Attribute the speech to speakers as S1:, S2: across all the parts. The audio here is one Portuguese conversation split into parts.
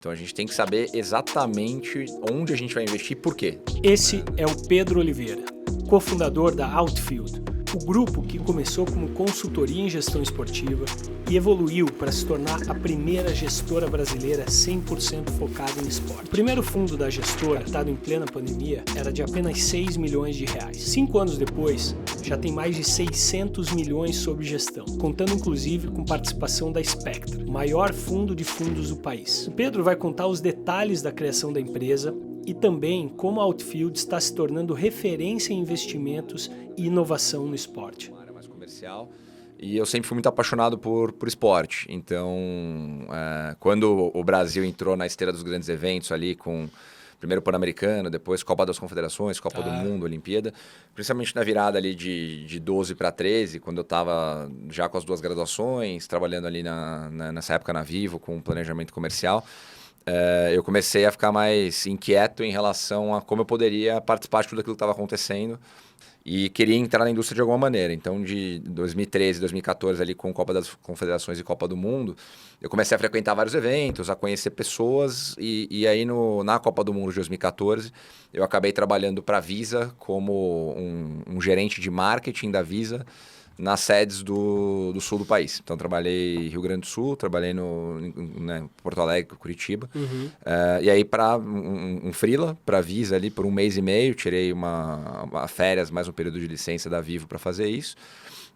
S1: Então a gente tem que saber exatamente onde a gente vai investir e por quê.
S2: Esse é o Pedro Oliveira, cofundador da Outfield, o grupo que começou como consultoria em gestão esportiva e evoluiu para se tornar a primeira gestora brasileira 100% focada em esporte. O primeiro fundo da gestora, captado em plena pandemia, era de apenas 6 milhões de reais. 5 anos depois, já tem mais de 600 milhões sob gestão, contando inclusive com participação da Spectra, o maior fundo de fundos do país. O Pedro vai contar os detalhes da criação da empresa e também como a Outfield está se tornando referência em investimentos e inovação no esporte.
S1: Uma área mais comercial. E eu sempre fui muito apaixonado por esporte. Então, quando o Brasil entrou na esteira dos grandes eventos ali com primeiro Pan-Americano, depois Copa das Confederações, Copa do Mundo, Olimpíada, principalmente na virada ali de 12 para 13, quando eu estava já com as 2 graduações, trabalhando ali nessa época na Vivo com planejamento comercial, eu comecei a ficar mais inquieto em relação a como eu poderia participar de tudo aquilo que estava acontecendo e queria entrar na indústria de alguma maneira. Então, de 2013, 2014, ali com Copa das Confederações e Copa do Mundo, eu comecei a frequentar vários eventos, a conhecer pessoas e aí na Copa do Mundo de 2014, eu acabei trabalhando para a Visa como um gerente de marketing da Visa nas sedes do sul do país. Então, trabalhei em Rio Grande do Sul, trabalhei em Porto Alegre, Curitiba. E aí, para um freela, para a Visa ali, por 1 mês e meio, tirei uma férias, mais um período de licença da Vivo para fazer isso.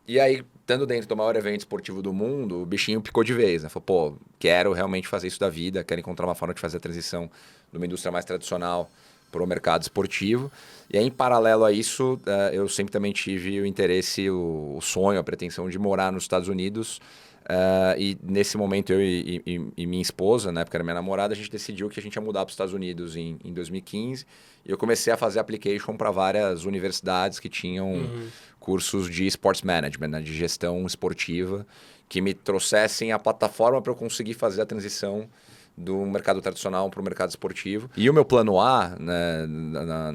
S1: E aí, estando dentro do maior evento esportivo do mundo, o bichinho picou de vez, né? Falou, pô, quero realmente fazer isso da vida, quero encontrar uma forma de fazer a transição de uma indústria mais tradicional para o mercado esportivo. E aí, em paralelo a isso, eu sempre também tive o interesse, o sonho, a pretensão de morar nos Estados Unidos. E nesse momento, eu e minha esposa, na época era minha namorada, a gente decidiu que a gente ia mudar para os Estados Unidos em 2015. E eu comecei a fazer application para várias universidades que tinham cursos de sports management, né, de gestão esportiva, que me trouxessem a plataforma para eu conseguir fazer a transição do mercado tradicional para o mercado esportivo. E o meu plano A, né,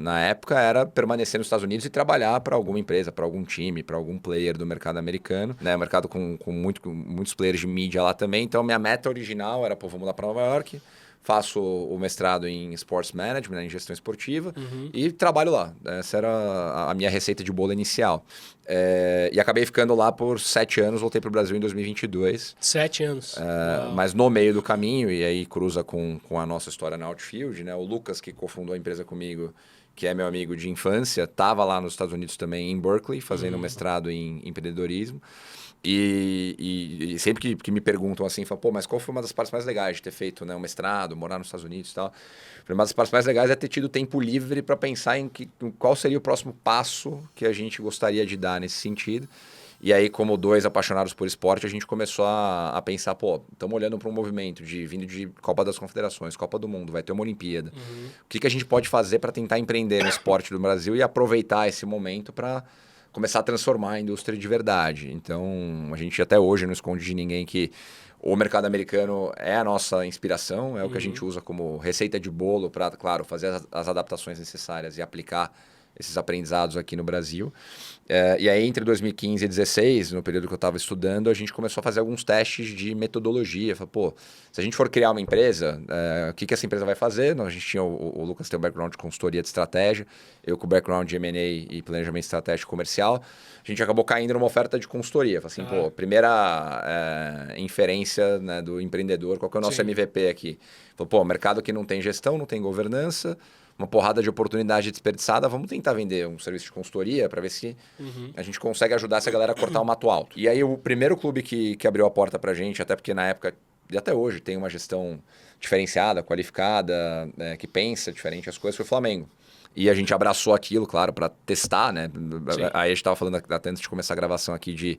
S1: na época, era permanecer nos Estados Unidos e trabalhar para alguma empresa, para algum time, para algum player do mercado americano. Né, mercado com muitos players de mídia lá também. Então, minha meta original era, vou mudar para Nova York, faço o mestrado em Sports Management, né, em gestão esportiva, e trabalho lá. Essa era a minha receita de bolo inicial. E acabei ficando lá por 7 anos, voltei para o Brasil em 2022.
S2: 7 anos.
S1: Mas no meio do caminho, e aí cruza com a nossa história na Outfield, né? O Lucas, que cofundou a empresa comigo, que é meu amigo de infância, estava lá nos Estados Unidos também, em Berkeley, fazendo mestrado em empreendedorismo. E sempre que me perguntam assim, falam, pô, mas qual foi uma das partes mais legais de ter feito, né, um mestrado, morar nos Estados Unidos e tal? Uma das partes mais legais é ter tido tempo livre para pensar em qual seria o próximo passo que a gente gostaria de dar nesse sentido. E aí, como 2 apaixonados por esporte, a gente começou a pensar, pô, estamos olhando para um movimento vindo de Copa das Confederações, Copa do Mundo, vai ter uma Olimpíada. O que a gente pode fazer para tentar empreender no esporte do Brasil e aproveitar esse momento para começar a transformar a indústria de verdade? Então, a gente até hoje não esconde de ninguém que o mercado americano é a nossa inspiração, é o que a gente usa como receita de bolo para, claro, fazer as adaptações necessárias e aplicar esses aprendizados aqui no Brasil. E aí, entre 2015 e 2016, no período que eu estava estudando, a gente começou a fazer alguns testes de metodologia. Falei, pô, se a gente for criar uma empresa, o que essa empresa vai fazer? A gente tinha o Lucas tem um background de consultoria de estratégia, eu com o background de M&A e planejamento estratégico comercial. A gente acabou caindo numa oferta de consultoria. Falei assim, pô, primeira inferência, né, do empreendedor, qual que é o nosso MVP aqui? Falei, pô, mercado que não tem gestão, não tem governança, uma porrada de oportunidade desperdiçada, vamos tentar vender um serviço de consultoria para ver se a gente consegue ajudar essa galera a cortar o mato alto. E aí o primeiro clube que abriu a porta para a gente, até porque na época e até hoje tem uma gestão diferenciada, qualificada, que pensa diferente as coisas, foi o Flamengo. E a gente abraçou aquilo, claro, para testar, né? Aí a gente estava falando até antes de começar a gravação aqui de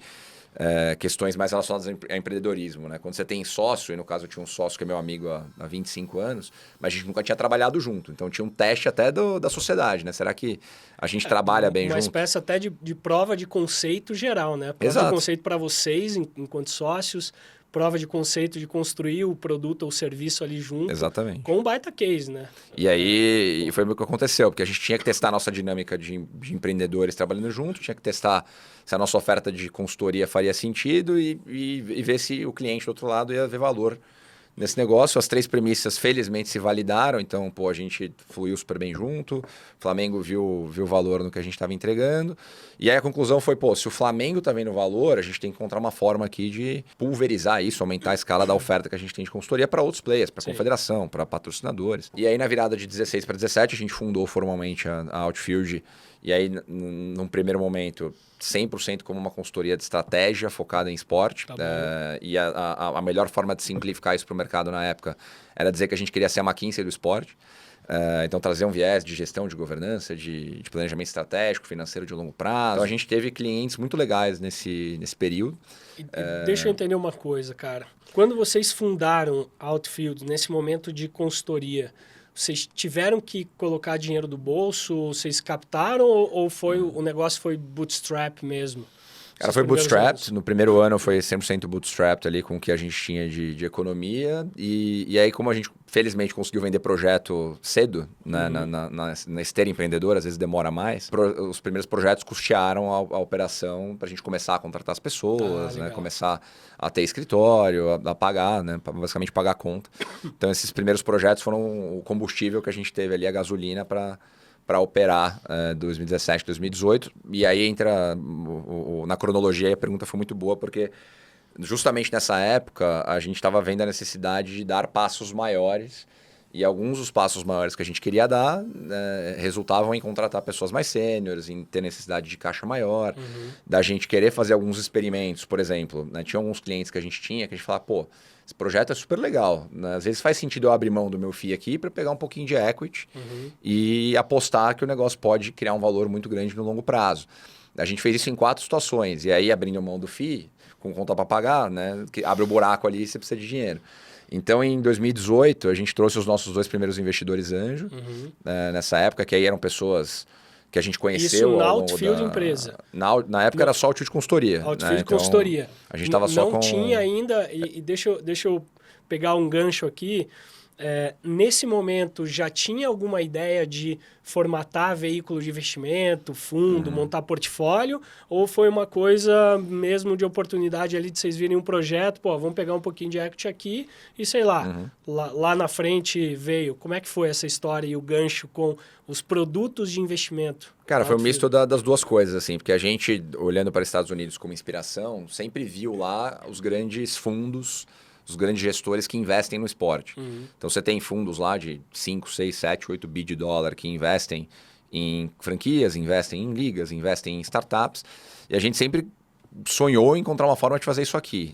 S1: questões mais relacionadas a empreendedorismo, né? Quando você tem sócio, e no caso eu tinha um sócio que é meu amigo há 25 anos, mas a gente nunca tinha trabalhado junto. Então tinha um teste até da sociedade, né? Será que a gente trabalha bem junto?
S2: Uma espécie até de prova de conceito geral, né? Prova
S1: Exato.
S2: de conceito para vocês, enquanto sócios, prova de conceito de construir o produto ou o serviço ali junto.
S1: Exatamente.
S2: Com um baita case, né?
S1: E aí foi o que aconteceu, porque a gente tinha que testar a nossa dinâmica de empreendedores trabalhando junto, tinha que testar se a nossa oferta de consultoria faria sentido e ver se o cliente do outro lado ia ver valor nesse negócio. As 3 premissas, felizmente, se validaram. Então, pô, a gente fluiu super bem junto. O Flamengo viu valor no que a gente estava entregando. E aí a conclusão foi, pô, se o Flamengo está vendo valor, a gente tem que encontrar uma forma aqui de pulverizar isso, aumentar a escala da oferta que a gente tem de consultoria para outros players, para a confederação, para patrocinadores. E aí, na virada de 16 para 17, a gente fundou formalmente a Outfield. E aí, num primeiro momento, 100% como uma consultoria de estratégia focada em esporte. E a melhor forma de simplificar isso para o mercado na época era dizer que a gente queria ser a McKinsey do esporte. Então, trazer um viés de gestão, de governança, de planejamento estratégico, financeiro de longo prazo. Então, a gente teve clientes muito legais nesse período.
S2: Deixa eu entender uma coisa, cara. Quando vocês fundaram a Outfield, nesse momento de consultoria, vocês tiveram que colocar dinheiro do bolso? Vocês captaram ou o negócio foi bootstrap mesmo?
S1: Cara, foi bootstrapped. No primeiro ano foi 100% bootstrapped ali com o que a gente tinha de economia. E aí, como a gente felizmente conseguiu vender projeto cedo, né, na esteira empreendedora, às vezes demora mais, os primeiros projetos custearam a operação para a gente começar a contratar as pessoas, né, começar a ter escritório, a pagar, né, basicamente pagar a conta. Então, esses primeiros projetos foram o combustível que a gente teve ali, a gasolina para operar 2017, 2018. E aí entra na cronologia, a pergunta foi muito boa, porque justamente nessa época a gente estava vendo a necessidade de dar passos maiores. E alguns dos passos maiores que a gente queria dar resultavam em contratar pessoas mais sêniores, em ter necessidade de caixa maior, da gente querer fazer alguns experimentos. Por exemplo, né, tinha alguns clientes que a gente falava, pô, esse projeto é super legal. Né? Às vezes faz sentido eu abrir mão do meu FII aqui para pegar um pouquinho de equity e apostar que o negócio pode criar um valor muito grande no longo prazo. A gente fez isso em 4 situações. E aí, abrindo mão do FII, com conta para pagar, né, que abre o buraco ali e você precisa de dinheiro. Então, em 2018, a gente trouxe os nossos 2 primeiros investidores anjo, nessa época, que aí eram pessoas que a gente conheceu.
S2: Isso na Outfield empresa?
S1: Na época era só Outfield Consultoria.
S2: Outfield
S1: né? Então,
S2: Consultoria.
S1: A gente estava só com...
S2: Não tinha ainda, e deixa eu pegar um gancho aqui, nesse momento já tinha alguma ideia de formatar veículo de investimento, fundo, montar portfólio, ou foi uma coisa mesmo de oportunidade ali de vocês virem um projeto, pô, vamos pegar um pouquinho de equity aqui e sei lá, lá na frente veio. Como é que foi essa história e o gancho com os produtos de investimento?
S1: Cara, foi um misto das duas coisas, assim, porque a gente, olhando para os Estados Unidos como inspiração, sempre viu lá os grandes fundos, os grandes gestores que investem no esporte. Então, você tem fundos lá de 5, 6, 7, 8 bi de dólar que investem em franquias, investem em ligas, investem em startups. E a gente sempre sonhou em encontrar uma forma de fazer isso aqui.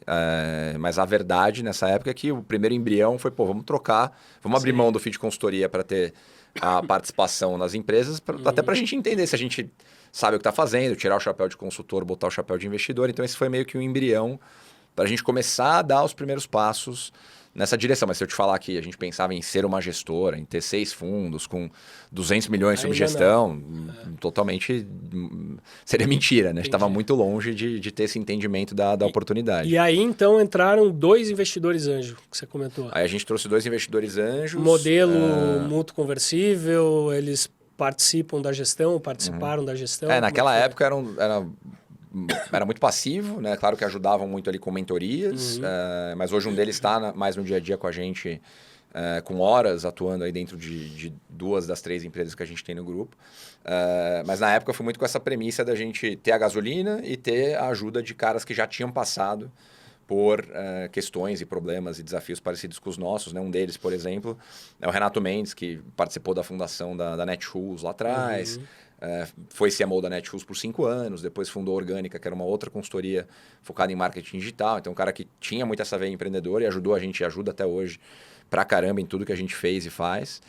S1: Mas a verdade nessa época é que o primeiro embrião foi, pô, vamos trocar, vamos abrir mão do FII de consultoria para ter a participação nas empresas, até para a gente entender se a gente sabe o que está fazendo, tirar o chapéu de consultor, botar o chapéu de investidor. Então, esse foi meio que um embrião para a gente começar a dar os primeiros passos nessa direção. Mas se eu te falar que a gente pensava em ser uma gestora, em ter 6 fundos com 200 milhões sob gestão, totalmente seria mentira, né? A gente estava muito longe de ter esse entendimento da oportunidade.
S2: E aí, então, entraram 2 investidores anjo, que você comentou.
S1: Aí a gente trouxe 2 investidores anjos.
S2: Modelo mútuo conversível, eles participam da gestão, participaram da gestão?
S1: Naquela época era muito passivo, né? Claro que ajudavam muito ali com mentorias, mas hoje um deles está mais no dia a dia com a gente, com horas atuando aí dentro de 2 das 3 empresas que a gente tem no grupo. Mas na época foi muito com essa premissa da gente ter a gasolina e ter a ajuda de caras que já tinham passado por questões e problemas e desafios parecidos com os nossos. Né? Um deles, por exemplo, é o Renato Mendes, que participou da fundação da Netshoes lá atrás. Foi CMO da Netshoes por 5 anos, depois fundou a Orgânica, que era uma outra consultoria focada em marketing digital. Então, um cara que tinha muito essa veia empreendedora e ajudou a gente, ajuda até hoje pra caramba em tudo que a gente fez e faz.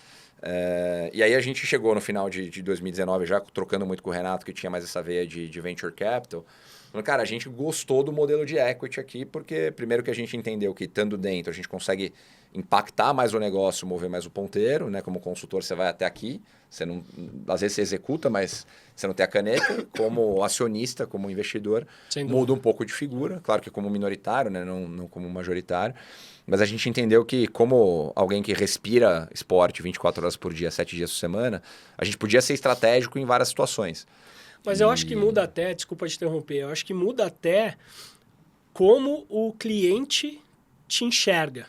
S1: E aí a gente chegou no final de 2019, já trocando muito com o Renato, que tinha mais essa veia de venture capital. Falando, cara, a gente gostou do modelo de equity aqui, porque primeiro que a gente entendeu que estando dentro a gente consegue impactar mais o negócio, mover mais o ponteiro, né? Como consultor você vai até aqui, você não, às vezes você executa, mas você não tem a caneta. Como acionista, como investidor, muda um pouco de figura, claro que como minoritário, né? Não como majoritário. Mas a gente entendeu que como alguém que respira esporte 24 horas por dia, 7 dias por semana, a gente podia ser estratégico em várias situações.
S2: Mas eu acho que muda até, desculpa te interromper, eu acho que muda até como o cliente te enxerga.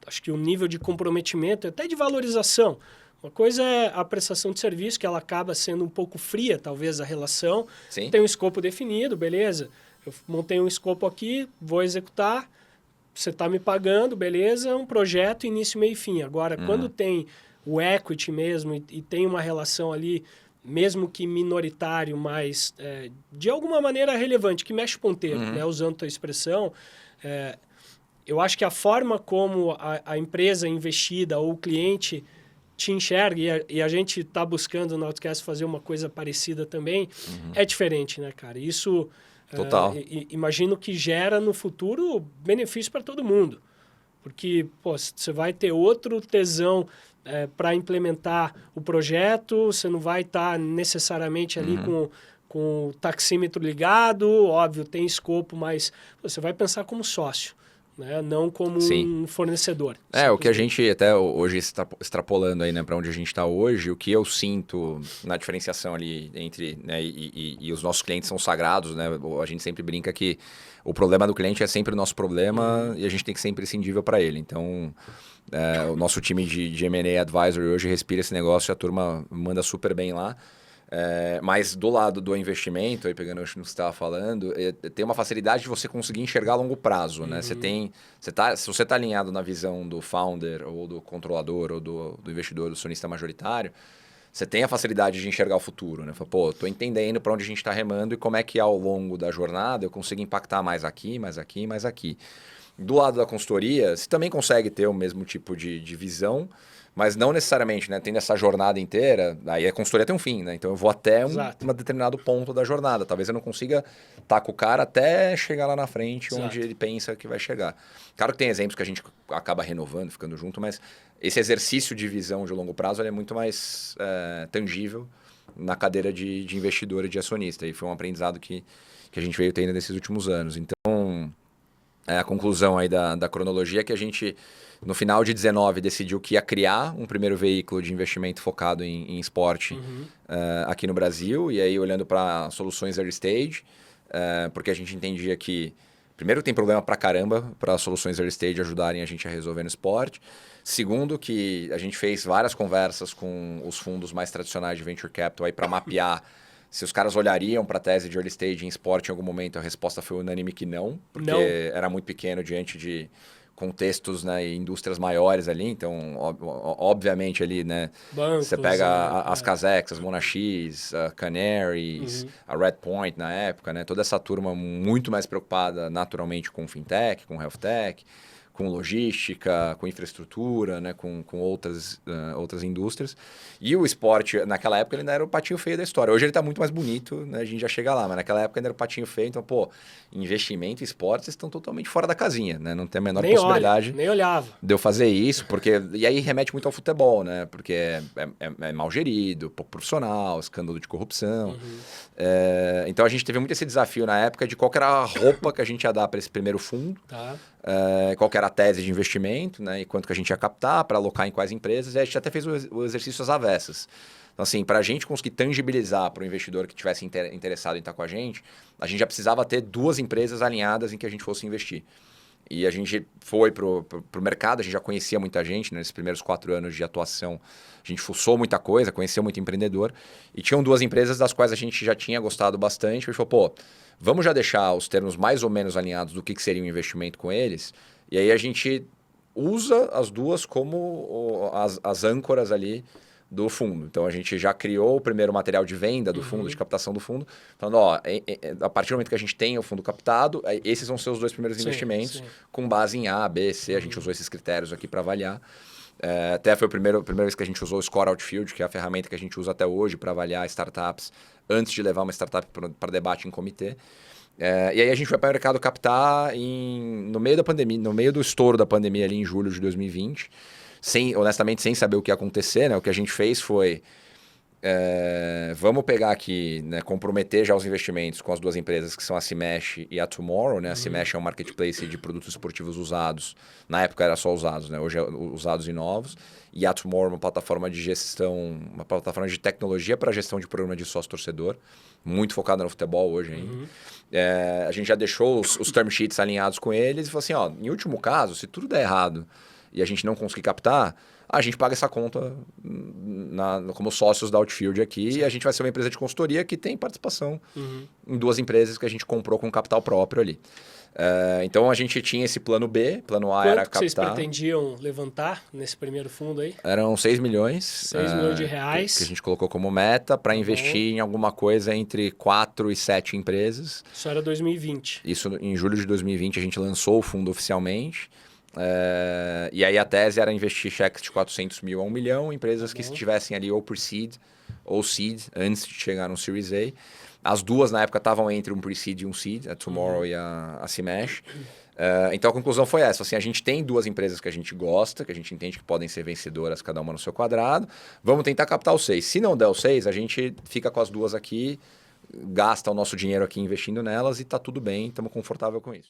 S2: acho que um nível de comprometimento, até de valorização. Uma coisa é a prestação de serviço, que ela acaba sendo um pouco fria, talvez, a relação.
S1: Sim.
S2: Tem um escopo definido, beleza. Eu montei um escopo aqui, vou executar, você está me pagando, beleza, um projeto, início, meio e fim. Agora, quando tem o equity mesmo e tem uma relação ali, mesmo que minoritário, mas de alguma maneira relevante, que mexe o ponteiro, né? Usando a tua expressão, eu acho que a forma como a empresa investida ou o cliente te enxerga, e a gente está buscando no Outcast fazer uma coisa parecida também, é diferente, né, cara? Isso,
S1: Total.
S2: Imagino que gera no futuro benefício para todo mundo. Porque pô, você vai ter outro tesão para implementar o projeto, você não vai estar necessariamente ali com o taxímetro ligado, óbvio, tem escopo, mas você vai pensar como sócio, né? Não como um fornecedor.
S1: O que a gente até hoje extrapolando aí, né, para onde a gente está hoje, o que eu sinto na diferenciação ali entre, né, e os nossos clientes são sagrados, né? A gente sempre brinca que o problema do cliente é sempre o nosso problema e a gente tem que ser imprescindível para ele. Então, o nosso time de M&A Advisory hoje respira esse negócio e a turma manda super bem lá. Mas do lado do investimento, aí pegando o que você estava falando, tem uma facilidade de você conseguir enxergar a longo prazo, né? Se você está alinhado na visão do founder, ou do controlador, ou do investidor, do acionista majoritário, você tem a facilidade de enxergar o futuro, né? Fala, pô, estou entendendo para onde a gente está remando e como é que ao longo da jornada eu consigo impactar mais aqui, mais aqui, mais aqui. Do lado da consultoria, você também consegue ter o mesmo tipo de visão, mas não necessariamente, né? Tendo essa jornada inteira, aí a consultoria tem um fim, né? Então eu vou até um determinado ponto da jornada. Talvez eu não consiga estar com o cara até chegar lá na frente, onde ele pensa que vai chegar. Claro que tem exemplos que a gente acaba renovando, ficando junto, mas esse exercício de visão de longo prazo ele é muito mais tangível na cadeira de investidor e de acionista. E foi um aprendizado que a gente veio tendo nesses últimos anos. Então, a conclusão aí da cronologia é que a gente, no final de 19, decidiu que ia criar um primeiro veículo de investimento focado em esporte aqui no Brasil. E aí, olhando para soluções early stage, porque a gente entendia que, primeiro, tem problema pra caramba para soluções early stage ajudarem a gente a resolver no esporte. Segundo, que a gente fez várias conversas com os fundos mais tradicionais de venture capital aí para mapear se os caras olhariam para a tese de early stage em esporte em algum momento. A resposta foi unânime que não, porque era muito pequeno diante de contextos, né, e indústrias maiores ali. Então, obviamente ali, né, bancos, você pega as Casex, as Monax, a Canaries, a Redpoint na época, né, toda essa turma muito mais preocupada naturalmente com fintech, com health tech, com logística, com infraestrutura, né, com outras indústrias. E o esporte, naquela época, ele ainda era o patinho feio da história. Hoje ele está muito mais bonito, né, a gente já chega lá, mas naquela época ainda era o patinho feio. Então, pô, investimento e esportes estão totalmente fora da casinha, né? Não tem a menor possibilidade
S2: nem olhava.
S1: De eu fazer isso, porque... E aí remete muito ao futebol, né? Porque é mal gerido, pouco profissional, escândalo de corrupção. Então, a gente teve muito esse desafio na época de qual que era a roupa que a gente ia dar para esse primeiro fundo. Qual que era a tese de investimento, né, e quanto que a gente ia captar para alocar em quais empresas. E a gente até fez o exercício às avessas. Então, assim, para a gente conseguir tangibilizar para o investidor que tivesse interessado em estar com a gente já precisava ter 2 empresas alinhadas em que a gente fosse investir. E a gente foi para o mercado, a gente já conhecia muita gente, né, nesses primeiros 4 anos de atuação. A gente fuçou muita coisa, conheceu muito empreendedor. E tinham 2 empresas das quais a gente já tinha gostado bastante. A gente falou, pô, vamos já deixar os termos mais ou menos alinhados do que seria um investimento com eles. E aí a gente usa as 2 como as âncoras ali do fundo. Então, a gente já criou o primeiro material de venda do fundo, de captação do fundo, falando, a partir do momento que a gente tem o fundo captado, esses vão ser os 2 primeiros investimentos, com base em A, B, C. A gente usou esses critérios aqui para avaliar. Até foi a primeira vez que a gente usou o Score Outfield, que é a ferramenta que a gente usa até hoje para avaliar startups antes de levar uma startup para debate em comitê. E aí a gente foi para o mercado captar no meio da pandemia, no meio do estouro da pandemia ali em julho de 2020, honestamente sem saber o que ia acontecer, né? O que a gente fez foi, vamos pegar aqui, né, comprometer já os investimentos com as 2 empresas que são a Cimesh e a Tomorrow, né? A Cimesh é um marketplace de produtos esportivos usados, na época era só usados, né? Hoje é usados e novos, e a Tomorrow é uma plataforma de gestão, uma plataforma de tecnologia para gestão de programa de sócio-torcedor, muito focada no futebol hoje ainda. A gente já deixou os term sheets alinhados com eles e falou assim, em último caso, se tudo der errado e a gente não conseguir captar, a gente paga essa conta como sócios da Outfield aqui. Sim. E a gente vai ser uma empresa de consultoria que tem participação em 2 empresas que a gente comprou com capital próprio ali. Então a gente tinha esse plano B, plano A era captar.
S2: Quanto vocês pretendiam levantar nesse primeiro fundo aí?
S1: Eram 6 milhões.
S2: 6 milhões de reais.
S1: Que a gente colocou como meta para investir em alguma coisa entre 4 e 7 empresas.
S2: Isso era 2020.
S1: Isso em julho de 2020 a gente lançou o fundo oficialmente. E aí a tese era investir cheques de 400 mil a 1 milhão, empresas que estivessem ali ou pre-seed ou seed, antes de chegar no Series A. As duas na época estavam entre um pre-seed e um seed, a Tomorrow e a Cimesh. Então a conclusão foi essa, assim, a gente tem 2 empresas que a gente gosta, que a gente entende que podem ser vencedoras, cada uma no seu quadrado. Vamos tentar captar os 6. Se não der os 6, a gente fica com as 2 aqui, gasta o nosso dinheiro aqui investindo nelas e tá tudo bem, estamos confortável com isso.